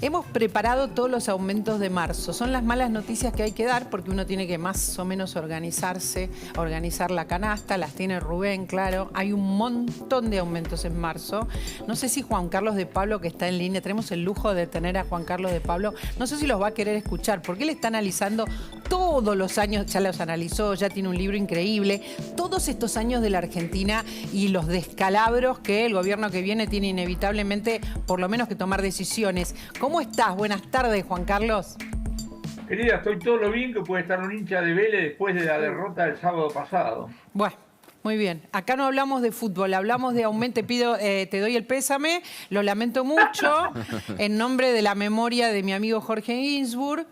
Hemos preparado todos los aumentos de marzo. Son las malas noticias que hay que dar porque uno tiene que más o menos organizarse, organizar la canasta. Las tiene Rubén, claro. Hay un montón de aumentos en marzo. No sé si Juan Carlos de Pablo, que está en línea, tenemos el lujo de tener a Juan Carlos de Pablo, no sé si los va a querer escuchar porque él está analizando todos los años, ya los analizó, ya tiene un libro increíble, todos estos años de la Argentina y los descalabros que el gobierno que viene tiene inevitablemente por lo menos que tomar decisiones. ¿Cómo estás? Buenas tardes, Juan Carlos. Querida, estoy todo lo bien que puede estar un hincha de Vélez después de la derrota del sábado pasado. Bueno. Muy bien. Acá no hablamos de fútbol, hablamos de aumento. Te doy el pésame, lo lamento mucho, en nombre de la memoria de mi amigo Jorge Ginsburg.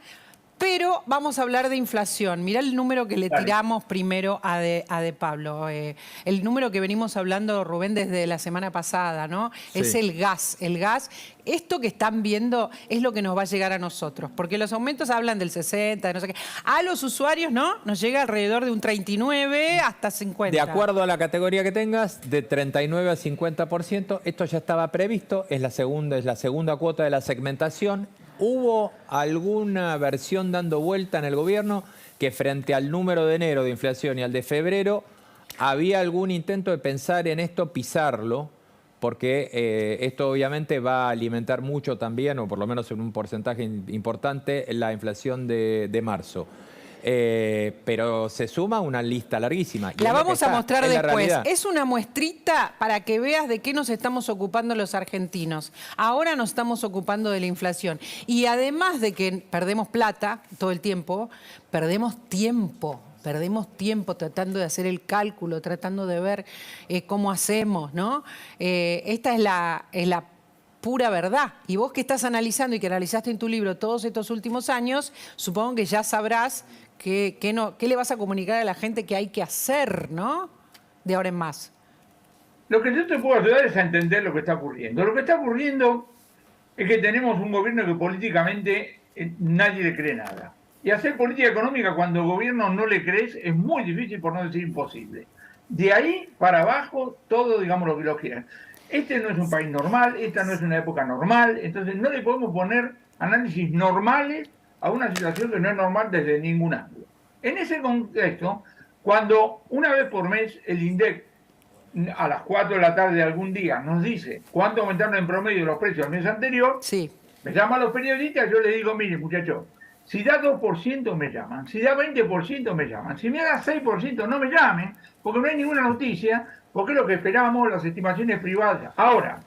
Pero vamos a hablar de inflación. Mirá el número que le tiramos primero a de Pablo. El número que venimos hablando, Rubén, desde la semana pasada, ¿no? Sí. Es el gas. El gas, esto que están viendo es lo que nos va a llegar a nosotros. Porque los aumentos hablan del 60, de no sé qué. A los usuarios, ¿no? Nos llega alrededor de un 39 hasta 50. De acuerdo a la categoría que tengas, de 39 a 50%. Esto ya estaba previsto, es la segunda cuota de la segmentación. ¿Hubo alguna versión dando vuelta en el gobierno que frente al número de enero de inflación y al de febrero había algún intento de pensar en esto, pisarlo? Porque esto obviamente va a alimentar mucho también, o por lo menos en un porcentaje importante, la inflación de marzo. Pero se suma una lista larguísima. La vamos a mostrar después. Es una muestrita para que veas de qué nos estamos ocupando los argentinos. Ahora nos estamos ocupando de la inflación. Y además de que perdemos plata todo el tiempo, perdemos tiempo tratando de hacer el cálculo, tratando de ver cómo hacemos, ¿no? Esta es la pura verdad. Y vos que estás analizando y que analizaste en tu libro todos estos últimos años, supongo que ya sabrás qué le vas a comunicar a la gente que hay que hacer, ¿no? De ahora en más. Lo que yo te puedo ayudar es a entender lo que está ocurriendo. Lo que está ocurriendo es que tenemos un gobierno que políticamente nadie le cree nada. Y hacer política económica cuando al gobierno no le crees es muy difícil, por no decir imposible. De ahí para abajo, todo, digamos, lo que lo quieran. Este no es un país normal, esta no es una época normal, entonces no le podemos poner análisis normales a una situación que no es normal desde ningún ángulo. En ese contexto, cuando una vez por mes el INDEC a las 4 de la tarde de algún día nos dice cuánto aumentaron en promedio los precios del mes anterior, sí, me llaman los periodistas, yo les digo, mire muchachos, si da 2% me llaman, si da 20% me llaman, si me da 6% no me llamen, porque no hay ninguna noticia, porque es lo que esperamos, las estimaciones privadas. Ahora,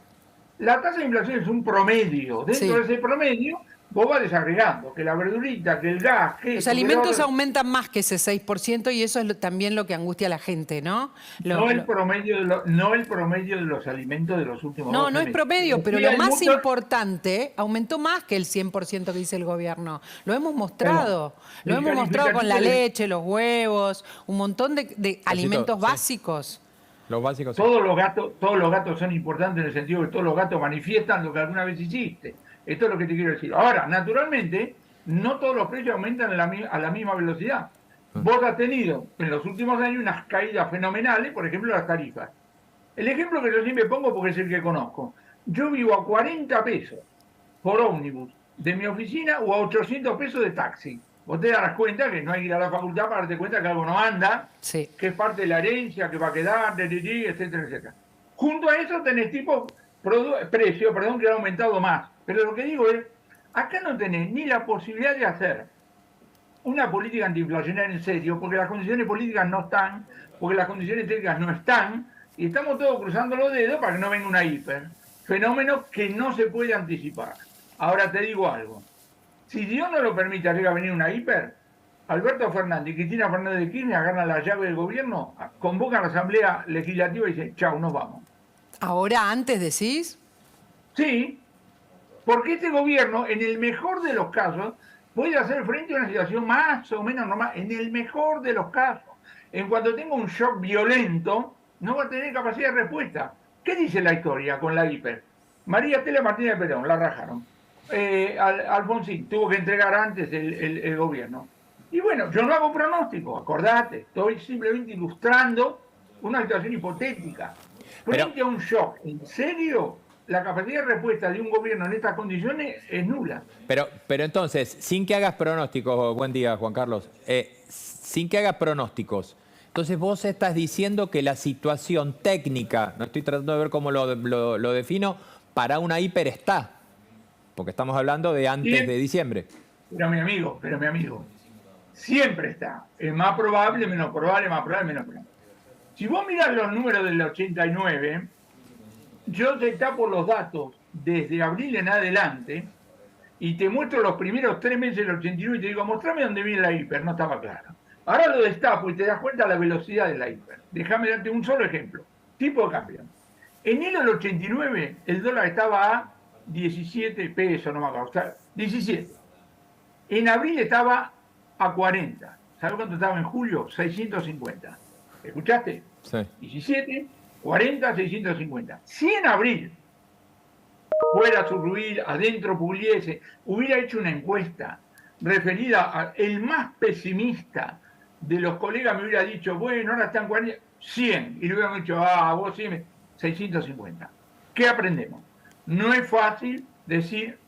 la tasa de inflación es un promedio. Dentro de ese promedio, vos vas desagregando, que la verdurita, que el gas, que... Los alimentos aumentan más que ese 6% y eso es también lo que angustia a la gente, ¿no? No el promedio de los alimentos de los últimos 12 meses. No es promedio, pero lo más importante, aumentó más que el 100% que dice el gobierno. Lo hemos mostrado. Lo hemos mostrado con la leche, los huevos, un montón de alimentos básicos. Los básicos. Todos los gatos son importantes en el sentido de que todos los gatos manifiestan lo que alguna vez hiciste. Esto es lo que te quiero decir. Ahora, naturalmente, no todos los precios aumentan a la misma velocidad. Vos has tenido en los últimos años unas caídas fenomenales, por ejemplo, las tarifas. El ejemplo que yo siempre pongo porque es el que conozco. Yo vivo a 40 pesos por ómnibus de mi oficina o a 800 pesos de taxi. Vos te darás cuenta que no hay que ir a la facultad para darte cuenta que algo no anda, sí, que es parte de la herencia, que va a quedar, etcétera, etcétera. Junto a eso tenés precio, que ha aumentado más. Pero lo que digo es, acá no tenés ni la posibilidad de hacer una política antiinflacionaria en serio, porque las condiciones políticas no están, porque las condiciones técnicas no están, y estamos todos cruzando los dedos para que no venga una hiper. Fenómeno que no se puede anticipar. Ahora te digo algo. Si Dios no lo permite, llega a venir una hiper, Alberto Fernández y Cristina Fernández de Kirchner agarran la llave del gobierno, convocan a la Asamblea Legislativa y dicen, chau, nos vamos. ¿Ahora antes decís? Sí, porque este gobierno, en el mejor de los casos, puede hacer frente a una situación más o menos normal, en el mejor de los casos. En cuanto tenga un shock violento, no va a tener capacidad de respuesta. ¿Qué dice la historia con la hiper? María Estela Martínez de Perón, la rajaron. Alfonsín tuvo que entregar antes el gobierno. Y bueno, yo no hago pronóstico, acordate, estoy simplemente ilustrando una situación hipotética. Frente a un shock en serio, la capacidad de respuesta de un gobierno en estas condiciones es nula. Pero entonces, sin que hagas pronósticos, buen día, Juan Carlos, sin que hagas pronósticos, entonces vos estás diciendo que la situación técnica, no estoy tratando de ver cómo lo defino, para una hiper está, porque estamos hablando de antes de diciembre. Pero mi amigo, siempre está. Es más probable, menos probable, más probable, menos probable. Si vos mirás los números del 89, yo te tapo los datos desde abril en adelante y te muestro los primeros 3 meses del 89 y te digo, mostrame dónde viene la hiper, no estaba claro. Ahora lo destapo y te das cuenta de la velocidad de la hiper. Déjame darte un solo ejemplo. Tipo de cambio. En enero del 89 el dólar estaba a 17 pesos, no me acuerdo, o sea, 17. En abril estaba a 40. ¿Sabes cuánto estaba en julio? 650. ¿Escuchaste? Sí. 17, 40, 650. Si en abril fuera Surrubil, adentro Pugliese, hubiera hecho una encuesta referida al más pesimista de los colegas, me hubiera dicho, bueno, ahora están 40, 100. Y le hubiéramos dicho, vos sí, 650. ¿Qué aprendemos? No es fácil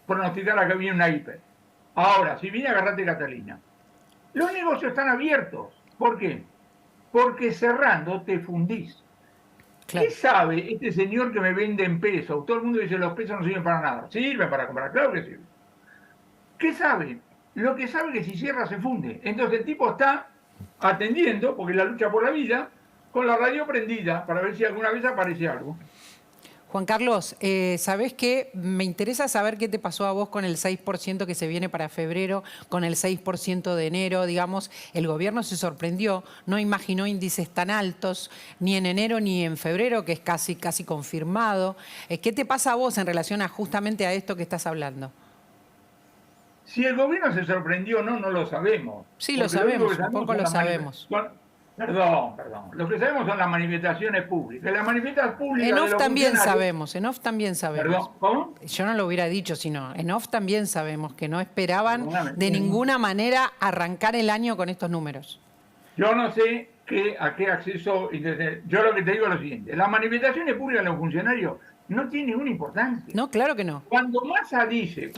pronosticar a que viene una hiper. Ahora, si viene, agarrate Catalina. Los negocios están abiertos. ¿Por qué? Porque cerrando te fundís. Claro. ¿Qué sabe este señor que me vende en pesos? Todo el mundo dice los pesos no sirven para nada. Sirven para comprar, claro que sirven. ¿Qué sabe? Lo que sabe es que si cierra se funde. Entonces el tipo está atendiendo, porque la lucha por la vida, con la radio prendida para ver si alguna vez aparece algo. Juan Carlos, ¿sabés qué? Me interesa saber qué te pasó a vos con el 6% que se viene para febrero, con el 6% de enero, digamos. El gobierno se sorprendió, no imaginó índices tan altos, ni en enero ni en febrero, que es casi confirmado. ¿Qué te pasa a vos en relación justamente a esto que estás hablando? Si el gobierno se sorprendió o no, no lo sabemos. Sí, lo sabemos, un poco lo sabemos. Perdón. Lo que sabemos son las manifestaciones públicas. Las manifestaciones públicas. En off también sabemos, en off también sabemos. Perdón, ¿cómo? Yo no lo hubiera dicho, sino en off también sabemos que no esperaban de ninguna manera arrancar el año con estos números. Yo no sé a qué acceso. Yo lo que te digo es lo siguiente: las manifestaciones públicas de los funcionarios no tienen ninguna importancia. No, claro que no. Cuando Massa dice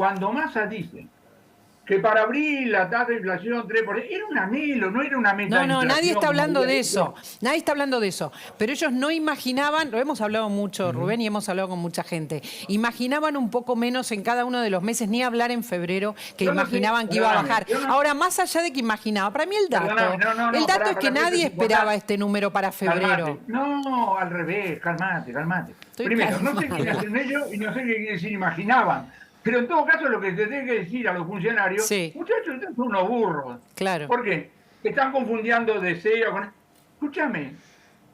que para abril la tasa de inflación 3%, era un anhelo, no era una meta. No, nadie está hablando de eso. Nadie está hablando de eso. Pero ellos no imaginaban, lo hemos hablado mucho, Rubén, y hemos hablado con mucha gente, imaginaban un poco menos en cada uno de los meses, ni hablar en febrero, que imaginaban que iba a bajar. Ahora, más allá de que imaginaba, para mí el dato es que nadie esperaba este número para febrero. Calmate. No, al revés, calmate. Primero, no sé qué hacen ellos y no sé qué quiere decir imaginaban. Pero en todo caso lo que se tiene que decir a los funcionarios, muchachos, ustedes son unos burros. Claro. ¿Por qué? Están confundiendo deseo con... Escúchame,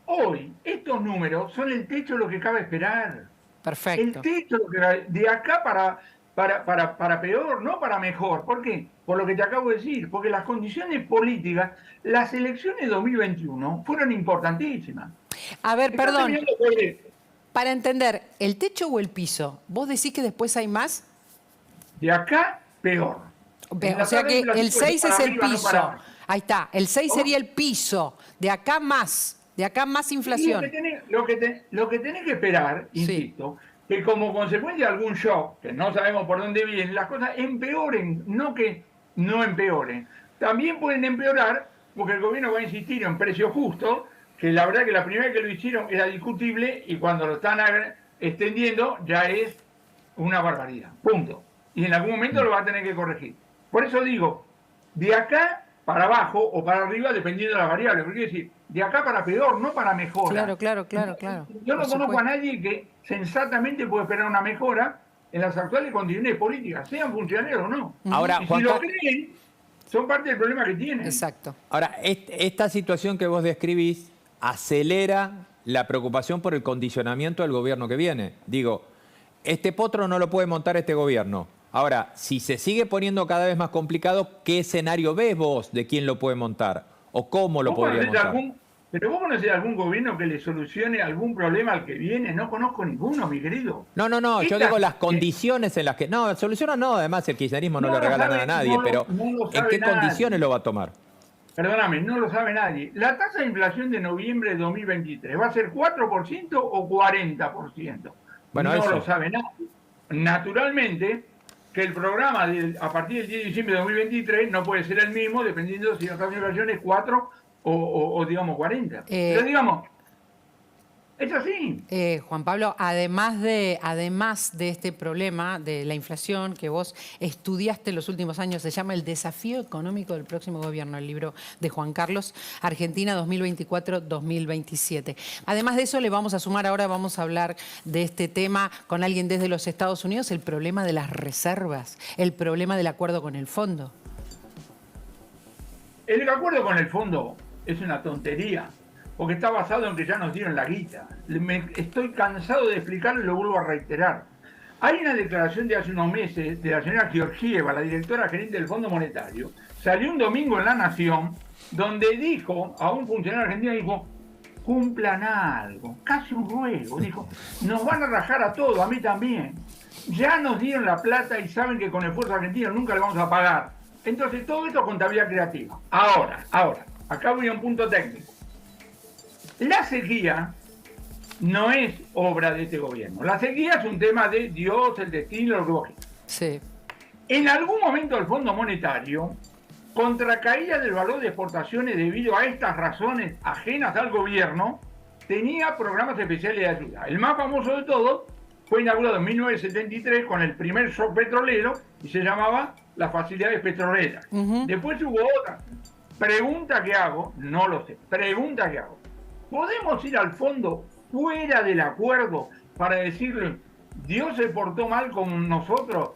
hoy estos números son el techo de lo que cabe esperar. Perfecto. El techo de acá para peor, no para mejor. ¿Por qué? Por lo que te acabo de decir, porque las condiciones políticas, las elecciones de 2021 fueron importantísimas. A ver, perdón. Para entender, ¿el techo o el piso? ¿Vos decís que después hay más? De acá, peor. O sea que el 6 es el piso. No, ahí está, el 6 sería el piso. De acá más inflación. Lo que tenés que esperar, insisto, que como consecuencia de algún shock, que no sabemos por dónde vienen, las cosas empeoren, no que no empeoren. También pueden empeorar porque el gobierno va a insistir en precios justos, que la verdad que la primera vez que lo hicieron era discutible y cuando lo están extendiendo ya es una barbaridad. Punto. Y en algún momento lo va a tener que corregir. Por eso digo, de acá para abajo o para arriba, dependiendo de la variable. Porque quiere decir, de acá para peor, no para mejora. Claro. Yo no conozco a nadie que sensatamente puede esperar una mejora en las actuales condiciones políticas, sean funcionarios o no. Ahora, y si lo creen, son parte del problema que tienen. Exacto. Ahora, esta situación que vos describís acelera la preocupación por el condicionamiento del gobierno que viene. Digo, este potro no lo puede montar este gobierno. Ahora, si se sigue poniendo cada vez más complicado, ¿qué escenario ves vos de quién lo puede montar? ¿O cómo lo podría montar? ¿Pero vos conocés algún gobierno que le solucione algún problema al que viene? No conozco ninguno, mi querido. No, yo digo las condiciones en las que... No, solucionan no, además el kirchnerismo no le regala nada a nadie, pero ¿en qué condiciones lo va a tomar? Perdóname, no lo sabe nadie. La tasa de inflación de noviembre de 2023, ¿va a ser 4% o 40%? Bueno, no lo sabe nadie. Naturalmente, que el programa a partir del 10 de diciembre de 2023 no puede ser el mismo, dependiendo si la tasa de inflación es 4 o digamos 40. Pero digamos, es así. Juan Pablo, además de este problema de la inflación que vos estudiaste en los últimos años, se llama El desafío económico del próximo gobierno, el libro de Juan Carlos, Argentina 2024-2027. Además de eso, le vamos a sumar, ahora vamos a hablar de este tema con alguien desde los Estados Unidos, el problema de las reservas, el problema del acuerdo con el fondo. El acuerdo con el fondo es una tontería, porque está basado en que ya nos dieron la guita. Estoy cansado de explicarlo y lo vuelvo a reiterar. Hay una declaración de hace unos meses de la señora Georgieva, la directora gerente del Fondo Monetario, salió un domingo en La Nación, donde dijo, a un funcionario argentino, dijo, cumplan algo, casi un ruego, dijo, nos van a rajar a todos, a mí también. Ya nos dieron la plata y saben que con el esfuerzo argentino nunca le vamos a pagar. Entonces todo esto es contabilidad creativa. Ahora, acá voy a un punto técnico. La sequía no es obra de este gobierno. La sequía es un tema de Dios, el destino, lo que vos quieras. Sí. En algún momento el Fondo Monetario, contra caída del valor de exportaciones debido a estas razones ajenas al gobierno, tenía programas especiales de ayuda. El más famoso de todos fue inaugurado en 1973 con el primer shock petrolero y se llamaba las facilidades petroleras. Después hubo otra. Pregunta que hago, no lo sé, pregunta que hago. ¿Podemos ir al fondo fuera del acuerdo para decirle, Dios se portó mal con nosotros?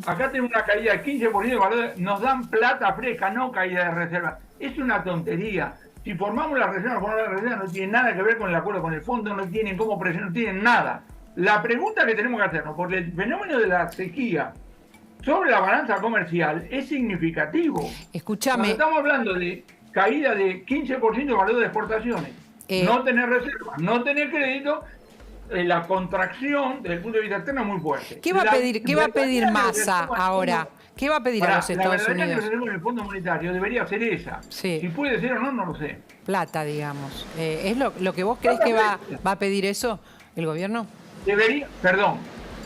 Acá tenemos una caída de 15% de valor, nos dan plata fresca, no caída de reserva. Es una tontería. Si formamos la reserva, no tiene nada que ver con el acuerdo con el fondo, no tienen cómo presionar, no tienen nada. La pregunta que tenemos que hacernos, porque el fenómeno de la sequía sobre la balanza comercial es significativo. Escúchame. Cuando estamos hablando de caída de 15% de valor de exportaciones, no tener reservas, no tener crédito, la contracción desde el punto de vista externo es muy fuerte. ¿Qué va a pedir Massa ahora? ¿Qué va a pedir a los Estados Unidos? La verdad que el Fondo Monetario debería ser esa. Sí. Si puede ser o no, no lo sé. Plata, digamos. ¿Es lo que vos crees que va a pedir eso el gobierno?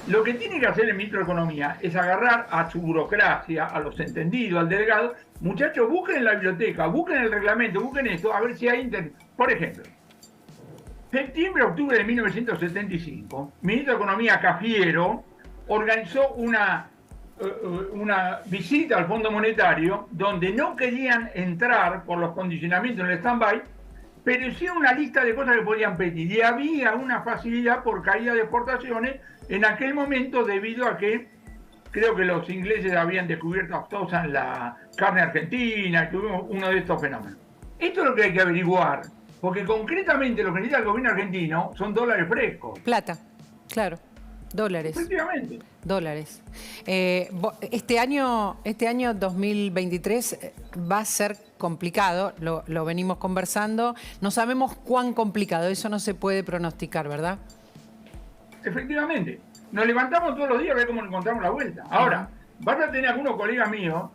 Lo que tiene que hacer el ministro de Economía es agarrar a su burocracia, a los entendidos, al delegado. Muchachos, busquen en la biblioteca, busquen el reglamento, busquen esto, a ver si hay Por ejemplo, septiembre-octubre de 1975, el ministro de Economía Cafiero organizó una visita al Fondo Monetario donde no querían entrar por los condicionamientos en el stand-by, pero hicieron una lista de cosas que podían pedir. Y había una facilidad por caída de exportaciones en aquel momento debido a que creo que los ingleses habían descubierto aftosa en la carne argentina y tuvimos uno de estos fenómenos. Esto es lo que hay que averiguar, porque concretamente lo que necesita el gobierno argentino son dólares frescos. Plata, claro. Dólares. Efectivamente. Dólares. Este año 2023 va a ser complicado, lo venimos conversando. No sabemos cuán complicado, eso no se puede pronosticar, ¿verdad? Efectivamente. Nos levantamos todos los días a ver cómo encontramos la vuelta. Ahora, vas a tener algunos colegas míos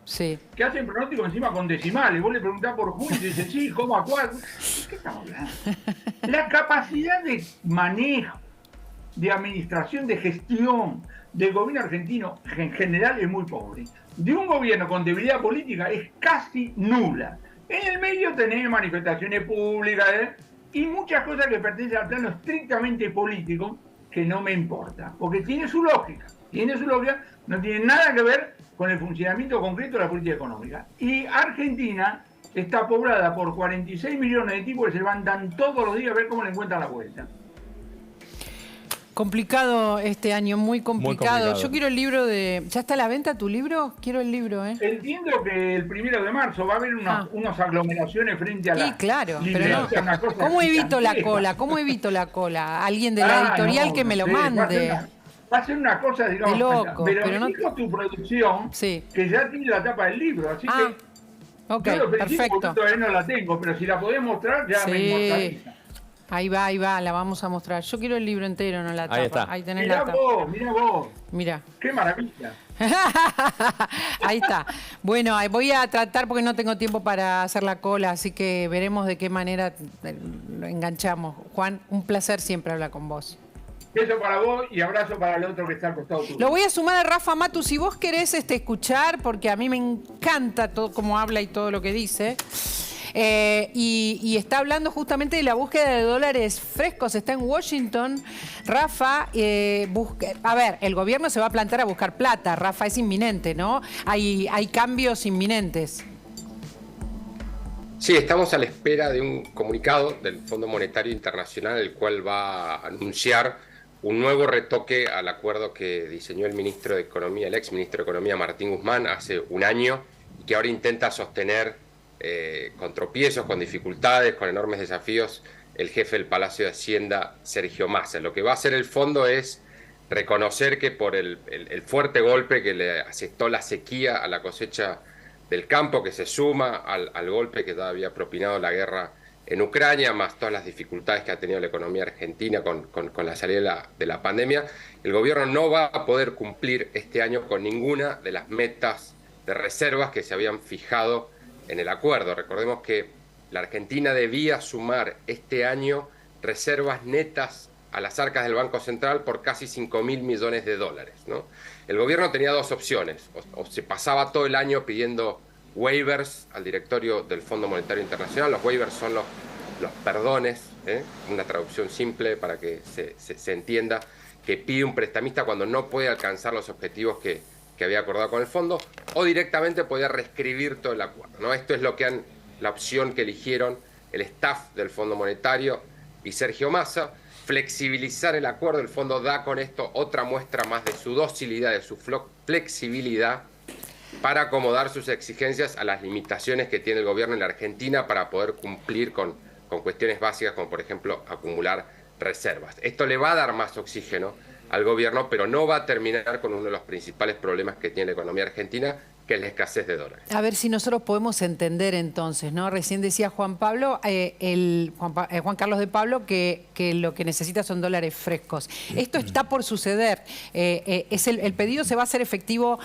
que hacen pronósticos encima con decimales. Vos le preguntás por junio y dicen, sí, ¿cómo a cuál? ¿Qué estamos hablando? La capacidad de manejo, de administración, de gestión del gobierno argentino en general es muy pobre. De un gobierno con debilidad política es casi nula. En el medio tenés manifestaciones públicas y muchas cosas que pertenecen al plano estrictamente político que no me importa, porque tiene su lógica, no tiene nada que ver con el funcionamiento concreto de la política económica. Y Argentina está poblada por 46 millones de tipos que se levantan todos los días a ver cómo le encuentran la vuelta. Complicado este año, muy complicado. Yo quiero el libro de... ¿Ya está a la venta tu libro? Quiero el libro, ¿eh? Entiendo que el 1 de marzo va a haber unas aglomeraciones frente a la... Sí, claro, pero no. ¿Cómo evito la cola? ¿Cómo evito la cola? Alguien de la editorial que me lo mande. Va a ser una cosa, digamos... De loco, pero no dijo tu producción, que ya tiene la tapa del libro, así que... Ok, yo perfecto. Todavía no la tengo, pero si la podés mostrar ya me inmortaliza. Ahí va, la vamos a mostrar. Yo quiero el libro entero, no la tapa. Ahí está. Ahí tenés Mirá la tapa. Mirá vos. Mirá. Qué maravilla. Ahí está. Bueno, voy a tratar porque no tengo tiempo para hacer la cola, así que veremos de qué manera lo enganchamos. Juan, un placer siempre hablar con vos. Beso para vos y abrazo para el otro que está al costado tuyo. Lo voy a sumar a Rafa Matu. Si vos querés escuchar, porque a mí me encanta todo cómo habla y todo lo que dice. Y está hablando justamente de la búsqueda de dólares frescos. Está en Washington. Rafa, a ver, el gobierno se va a plantar a buscar plata. Rafa, es inminente, ¿no? Hay cambios inminentes. Sí, estamos a la espera de un comunicado del Fondo Monetario Internacional, el cual va a anunciar un nuevo retoque al acuerdo que diseñó el ministro de Economía, el ex ministro de Economía Martín Guzmán, hace un año, y que ahora intenta sostener con tropiezos, con dificultades, con enormes desafíos, el jefe del Palacio de Hacienda, Sergio Massa. Lo que va a hacer el fondo es reconocer que por el fuerte golpe que le asestó la sequía a la cosecha del campo, que se suma al golpe que todavía ha propinado la guerra en Ucrania, más todas las dificultades que ha tenido la economía argentina con la salida de la pandemia, el gobierno no va a poder cumplir este año con ninguna de las metas de reservas que se habían fijado en el acuerdo. Recordemos que la Argentina debía sumar este año reservas netas a las arcas del Banco Central por casi 5.000 millones de dólares, ¿no? El gobierno tenía dos opciones: o se pasaba todo el año pidiendo waivers al directorio del Fondo Monetario Internacional. Los waivers son los perdones, una traducción simple para que se entienda, que pide un prestamista cuando no puede alcanzar los objetivos que había acordado con el fondo, o directamente podía reescribir todo el acuerdo, ¿no? Esto es la opción que eligieron el staff del Fondo Monetario y Sergio Massa. Flexibilizar el acuerdo. El fondo da con esto otra muestra más de su docilidad, de su flexibilidad para acomodar sus exigencias a las limitaciones que tiene el gobierno en la Argentina para poder cumplir con cuestiones básicas como, por ejemplo, acumular reservas. Esto le va a dar más oxígeno al gobierno, pero no va a terminar con uno de los principales problemas que tiene la economía argentina, que es la escasez de dólares. A ver si nosotros podemos entender entonces, ¿no? Recién decía Juan Pablo, Juan Carlos de Pablo, que lo que necesita son dólares frescos. Esto está por suceder. El pedido se va a hacer efectivo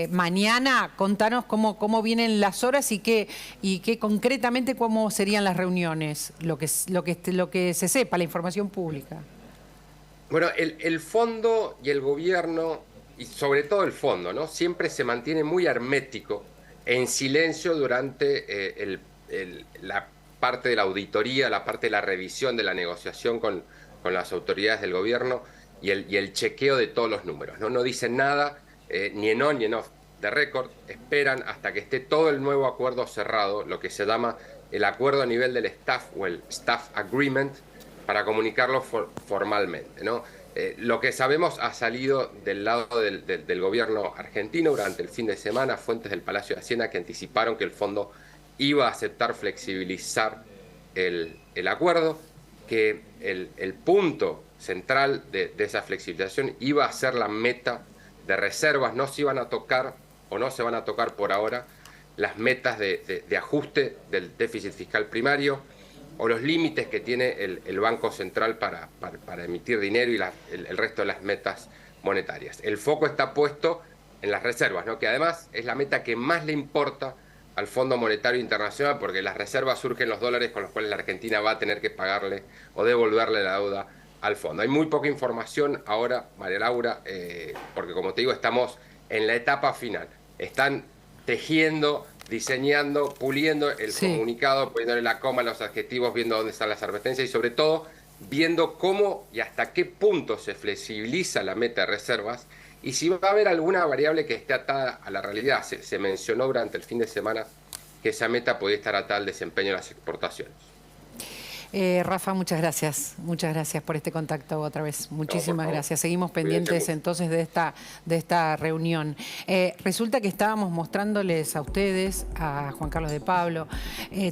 mañana. Contanos cómo vienen las horas y qué concretamente cómo serían las reuniones, lo que se sepa, la información pública. Bueno, el fondo y el gobierno, y sobre todo el fondo, ¿no?, siempre se mantiene muy hermético, en silencio durante la parte de la auditoría, la parte de la revisión de la negociación con las autoridades del gobierno y el chequeo de todos los números, ¿no? No dicen nada, ni en on ni en off de récord, esperan hasta que esté todo el nuevo acuerdo cerrado, lo que se llama el acuerdo a nivel del staff o el staff agreement, para comunicarlo formalmente, ¿no? Lo que sabemos ha salido del lado del gobierno argentino durante el fin de semana, fuentes del Palacio de Hacienda que anticiparon que el fondo iba a aceptar flexibilizar el acuerdo, que el punto central de esa flexibilización iba a ser la meta de reservas. No se iban a tocar, o no se van a tocar por ahora, las metas de ajuste del déficit fiscal primario, o los límites que tiene el Banco Central para emitir dinero y el resto de las metas monetarias. El foco está puesto en las reservas, ¿no?, que además es la meta que más le importa al Fondo Monetario Internacional, porque las reservas surgen los dólares con los cuales la Argentina va a tener que pagarle o devolverle la deuda al fondo. Hay muy poca información ahora, María Laura, porque como te digo, estamos en la etapa final. Están tejiendo, diseñando, puliendo el comunicado, poniéndole la coma a los adjetivos, viendo dónde están las advertencias y sobre todo viendo cómo y hasta qué punto se flexibiliza la meta de reservas y si va a haber alguna variable que esté atada a la realidad. Se mencionó durante el fin de semana que esa meta podía estar atada al desempeño de las exportaciones. Rafa, muchas gracias por este contacto otra vez. Muchísimas gracias. Seguimos pendientes entonces de esta reunión. Resulta que estábamos mostrándoles a ustedes, a Juan Carlos de Pablo,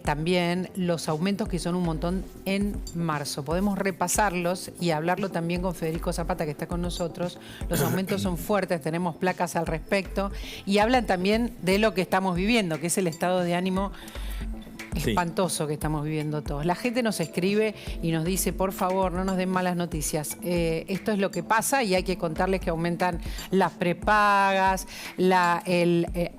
también los aumentos que son un montón en marzo. Podemos repasarlos y hablarlo también con Federico Zapata, que está con nosotros. Los aumentos son fuertes, tenemos placas al respecto y hablan también de lo que estamos viviendo, que es el estado de ánimo espantoso que estamos viviendo todos. La gente nos escribe y nos dice, por favor, no nos den malas noticias. Esto es lo que pasa y hay que contarles que aumentan las prepagas,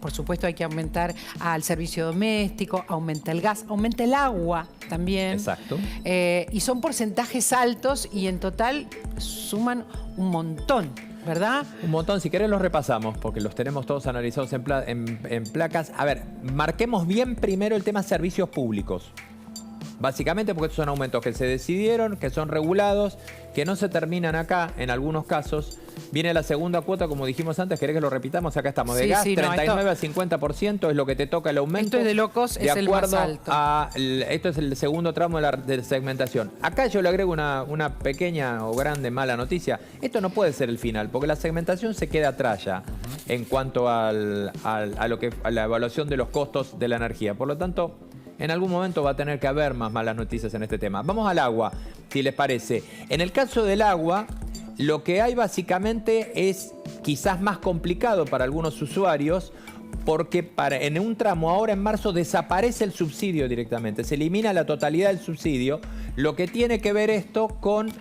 por supuesto hay que aumentar al servicio doméstico, aumenta el gas, aumenta el agua también. Exacto. Y son porcentajes altos y en total suman un montón, ¿verdad? Un montón. Si querés los repasamos, porque los tenemos todos analizados en placas. A ver, marquemos bien primero el tema servicios públicos. Básicamente porque estos son aumentos que se decidieron, que son regulados, que no se terminan acá en algunos casos. Viene la segunda cuota, como dijimos antes, ¿querés que lo repitamos? Acá estamos. De gas, 39 a 50% es lo que te toca el aumento. Esto es de locos, es el más alto. Esto es el segundo tramo de la segmentación. Acá yo le agrego una pequeña o grande mala noticia. Esto no puede ser el final, porque la segmentación se queda atrás ya en cuanto a la evaluación de los costos de la energía. Por lo tanto, en algún momento va a tener que haber más malas noticias en este tema. Vamos al agua, si les parece. En el caso del agua, lo que hay básicamente es quizás más complicado para algunos usuarios, porque en un tramo ahora en marzo desaparece el subsidio directamente, se elimina la totalidad del subsidio, lo que tiene que ver esto con...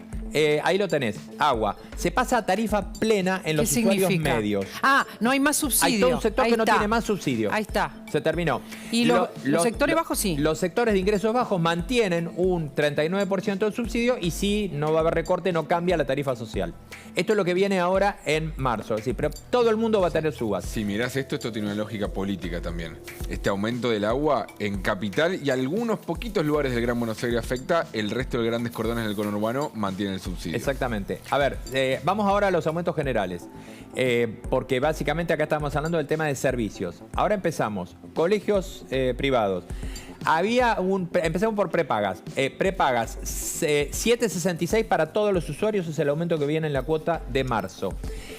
ahí lo tenés, agua. Se pasa a tarifa plena en los usuarios medios. Ah, no hay más subsidio. Hay todo un sector que no tiene más subsidio. Ahí está. Se terminó. ¿Y los sectores bajos sí? Los sectores de ingresos bajos mantienen un 39% de subsidio y si no va a haber recorte, no cambia la tarifa social. Esto es lo que viene ahora en marzo. Es decir, pero todo el mundo va a tener subas. Si mirás esto tiene una lógica política también. Este aumento del agua en capital y algunos poquitos lugares del Gran Buenos Aires afecta, el resto de grandes cordones del conurbano mantienen el subsidio. Exactamente. A ver, vamos ahora a los aumentos generales. Porque básicamente acá estamos hablando del tema de servicios. Ahora empezamos. Colegios privados. Empezamos por prepagas. Prepagas 7.66 para todos los usuarios es el aumento que viene en la cuota de marzo.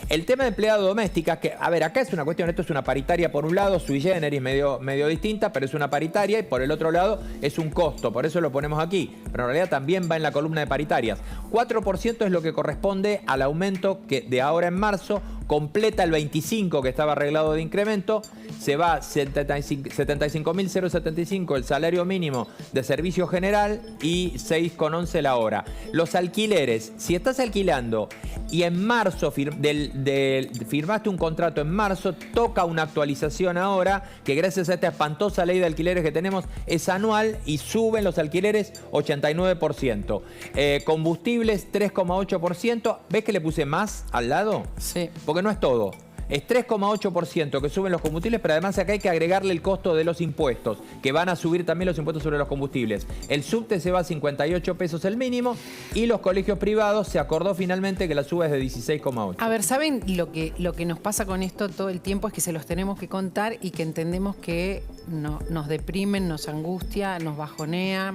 El tema de empleado doméstica, que a ver, acá es una cuestión, esto es una paritaria por un lado, sui generis medio distinta, pero es una paritaria y por el otro lado es un costo, por eso lo ponemos aquí. Pero en realidad también va en la columna de paritarias. 4% es lo que corresponde al aumento que de ahora en marzo completa el 25% que estaba arreglado de incremento, se va 75.075 el salario mínimo de servicio general y 6,11 la hora. Los alquileres, si estás alquilando y en marzo firmaste un contrato en marzo, toca una actualización ahora que gracias a esta espantosa ley de alquileres que tenemos es anual y suben los alquileres 89%. Combustibles 3,8%. ¿Ves que le puse más al lado? Sí. Porque no es todo. Es 3,8% que suben los combustibles, pero además acá hay que agregarle el costo de los impuestos, que van a subir también los impuestos sobre los combustibles. El subte se va a 58 pesos el mínimo y los colegios privados se acordó finalmente que la suba es de 16,8. A ver, ¿saben lo que nos pasa con esto todo el tiempo? Es que se los tenemos que contar y que entendemos que nos deprimen, nos angustia, nos bajonea.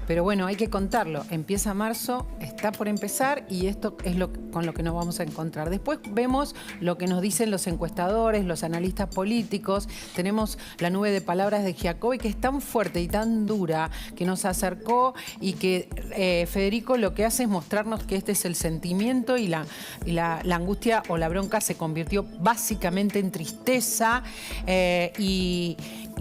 Pero bueno, hay que contarlo. Empieza marzo, está por empezar y esto es con lo que nos vamos a encontrar. Después vemos lo que nos dicen los encuestadores, los analistas políticos. Tenemos la nube de palabras de Giacobbe que es tan fuerte y tan dura que nos acercó y que Federico lo que hace es mostrarnos que este es el sentimiento y la angustia o la bronca se convirtió básicamente en tristeza y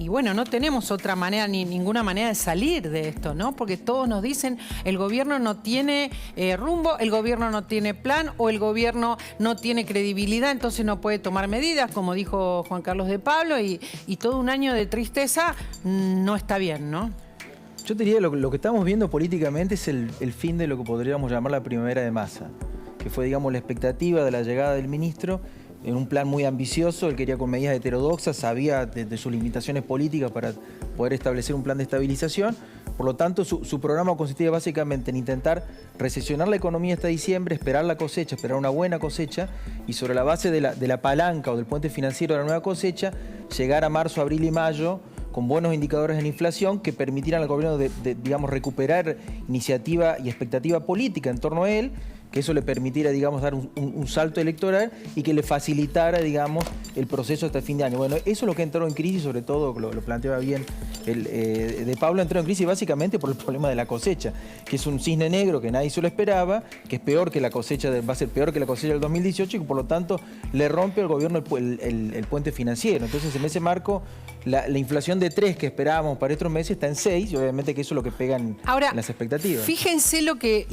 bueno, no tenemos otra manera ni ninguna manera de salir de esto, ¿no? Porque todos nos dicen el gobierno no tiene rumbo, el gobierno no tiene plan o el gobierno no tiene credibilidad, entonces no puede tomar medidas, como dijo Juan Carlos de Pablo, y todo un año de tristeza no está bien, ¿no? Yo te diría lo que estamos viendo políticamente es el fin de lo que podríamos llamar la primavera de Massa, que fue, digamos, la expectativa de la llegada del ministro en un plan muy ambicioso. Él quería con medidas heterodoxas, sabía de sus limitaciones políticas para poder establecer un plan de estabilización. Por lo tanto, su programa consistía básicamente en intentar recesionar la economía hasta diciembre, esperar la cosecha, esperar una buena cosecha y sobre la base de la palanca o del puente financiero de la nueva cosecha, llegar a marzo, abril y mayo con buenos indicadores en inflación que permitieran al gobierno digamos, recuperar iniciativa y expectativa política en torno a él que eso le permitiera, digamos, dar un salto electoral y que le facilitara, digamos, el proceso hasta el fin de año. Bueno, eso es lo que entró en crisis, sobre todo, lo planteaba bien De Pablo, entró en crisis básicamente por el problema de la cosecha, que es un cisne negro que nadie se lo esperaba, que es peor que la cosecha, va a ser peor que la cosecha del 2018 y que por lo tanto le rompe al gobierno el puente financiero. Entonces, en ese marco, la inflación de 3 que esperábamos para estos meses está en 6 y obviamente que eso es lo que pega en las expectativas. Fíjense lo que